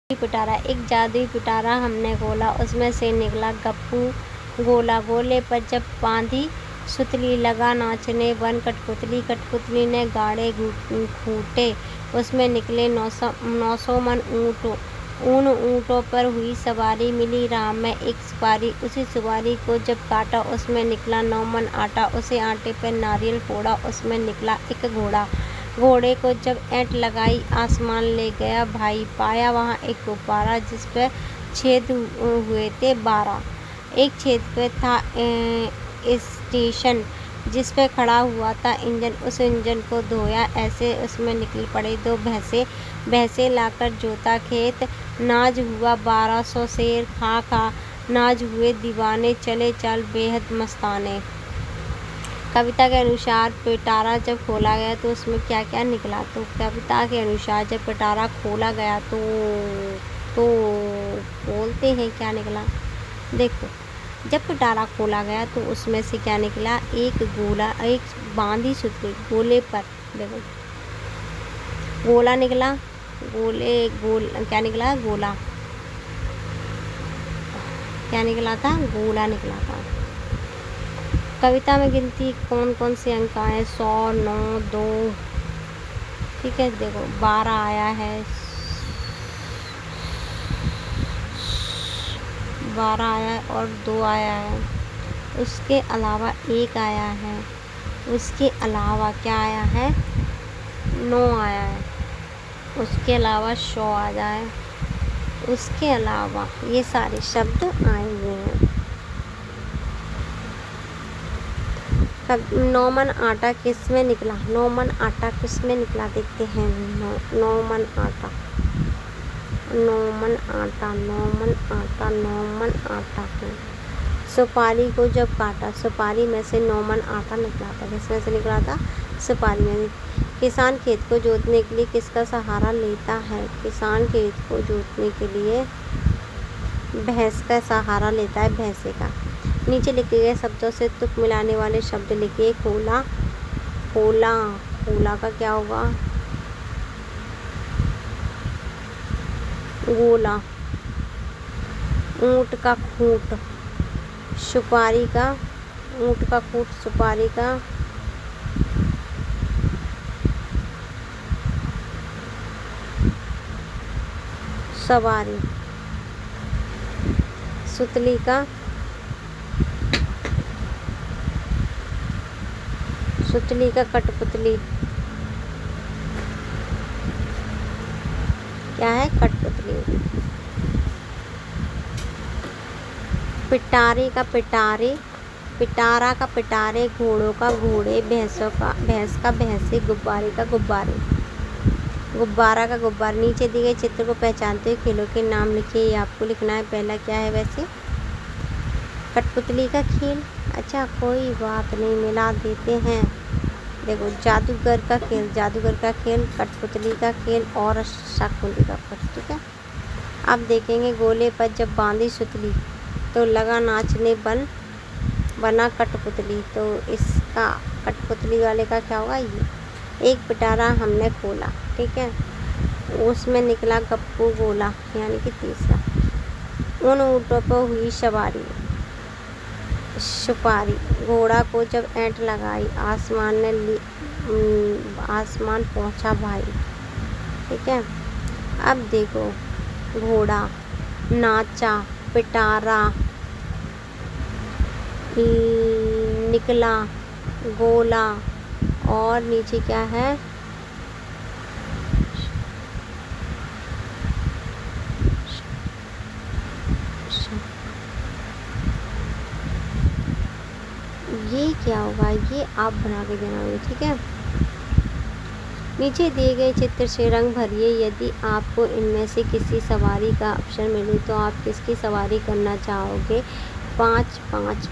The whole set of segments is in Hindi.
पिटारा। एक जादुई पिटारा हमने खोला, उसमें से निकला गप्पू गोला। गोले पर जब बांधी सुतली, लगा नाचने बन कठपुतली। कठपुतली ने गाड़े खूंटे, उसमें निकले 900 मन ऊँट। उन ऊँटों पर हुई सवारी, मिली राह में एक सुपारी। उसी सुपारी को जब काटा, उसमें निकला 9 मन आटा। उसे आटे पे नारियल फोड़ा, उसमें निकला एक घोड़ा। घोड़े को जब ऐंठ लगाई, आसमान ले गया भाई। पाया वहाँ एक गुब्बारा, जिस पे छेद हुए थे 12। एक छेद पे था स्टेशन, जिस पे खड़ा हुआ था इंजन। उस इंजन को धोया ऐसे, उसमें निकल पड़े 2 भैंसे। भैंसे लाकर जोता खेत, नाज हुआ 1200 शेर। खा खा नाज हुए दीवाने, चले चाल बेहद मस्ताने। कविता के अनुसार पिटारा जब खोला गया तो उसमें क्या क्या निकला। तो कविता के अनुसार जब पिटारा खोला गया तो बोलते हैं क्या निकला। देखो, जब पिटारा खोला गया तो उसमें से क्या निकला, एक गोला, एक बांधी सुतली। गोले पर देखो गोला निकला। क्या निकला, गोला। क्या निकला था, गोला निकला था। कविता में गिनती कौन कौन से अंक आए, 100, 9, 2, ठीक है। देखो 12 आया है, 12 आया है और 2 आया है। उसके अलावा 1 आया है। उसके अलावा क्या आया है, 9 आया है। उसके अलावा 100 आ जाए। उसके अलावा ये सारे शब्द आए हुए हैं। 9 मन आटा किस में निकला, 9 मन आटा किस में निकला, देखते हैं। 9 मन आटा, 9 मन आटा, 9 मन आटा, 9 मन आटा। सुपारी को जब काटा, सुपारी में से 9 मन आटा निकला था। किसमें से निकला था, सुपारी में। किसान खेत को जोतने के लिए किसका सहारा लेता है, किसान खेत को जोतने के लिए भैंस का सहारा लेता है, भैंसे का। नीचे लिखे गए शब्दों से तुक मिलाने वाले शब्द लिखिए। खोला, खोला, खोला का क्या होगा, गोला। ऊँट का खूंट, सुपारी का, ऊँट का खूंट सुपारी का। सवारी, सुतली का, सुतली का कठपुतली। क्या है, कठपुतली। पिटारे का पिटारे, पिटारा का पिटारे। घोड़ों का घोड़े, भैंसों का भैंस का भैंसे। गुब्बारे का गुब्बारे, गुब्बारा का गुब्बारे। नीचे दिए गए चित्र को पहचानते हुए खेलों के नाम लिखिए। ये आपको लिखना है। पहला क्या है वैसे, कठपुतली का खेल। अच्छा कोई बात नहीं, मिला देते हैं। देखो जादूगर का खेल, जादूगर का खेल, कठपुतली का खेल और शाकुंतली का खेल, ठीक है। अब देखेंगे गोले पर जब बांधी सुतली तो लगा नाचने बना कठपुतली। तो इसका कठपुतली वाले का क्या होगा, ये। एक पिटारा हमने खोला, ठीक है, उसमें निकला गप्पू गोला, यानी कि तीसरा। उन ऊँटों पर हुई सवारी, सुपारी। घोड़ा को जब ऐंठ लगाई, आसमान पहुंचा भाई, ठीक है। अब देखो घोड़ा, नाचा, पिटारा, निकला, गोला, और नीचे क्या है, ये क्या होगा, ये आप बना के देना होगा, ठीक है। नीचे दिए गए चित्र से रंग भरिए। यदि आपको इनमें से किसी सवारी का ऑप्शन मिले तो आप किसकी सवारी करना चाहोगे। 5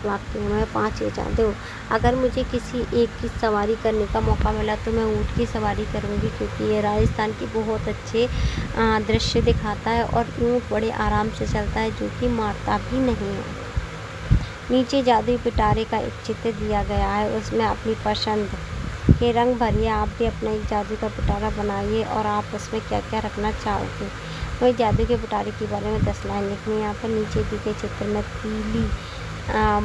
वाक्यों में 5 ये चाहते हो। अगर मुझे किसी एक की सवारी करने का मौका मिला तो मैं ऊँट की सवारी करूँगी, क्योंकि ये राजस्थान की बहुत अच्छे दृश्य दिखाता है और ऊँट बड़े आराम से चलता है, जो कि मारता भी नहीं है। नीचे जादुई पिटारे का एक चित्र दिया गया है, उसमें अपनी पसंद के रंग भरिए। आप भी अपना एक जादू का पिटारा बनाइए और आप उसमें क्या क्या रखना चाहोगे। वही जादू के पिटारे के बारे में 10 लाइन लिखनी है। यहाँ पर नीचे दी गई चित्र में तीली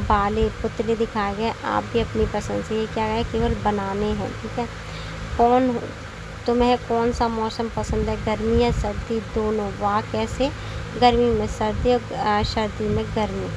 वाले पुतले दिखाए गए। आप भी अपनी पसंद से ये क्या है केवल बनाने हैं, ठीक है। तुम्हें कौन सा मौसम पसंद है, गर्मी या सर्दी? दोनों। वाह कैसे? गर्मी में सर्दी और सर्दी में गर्मी।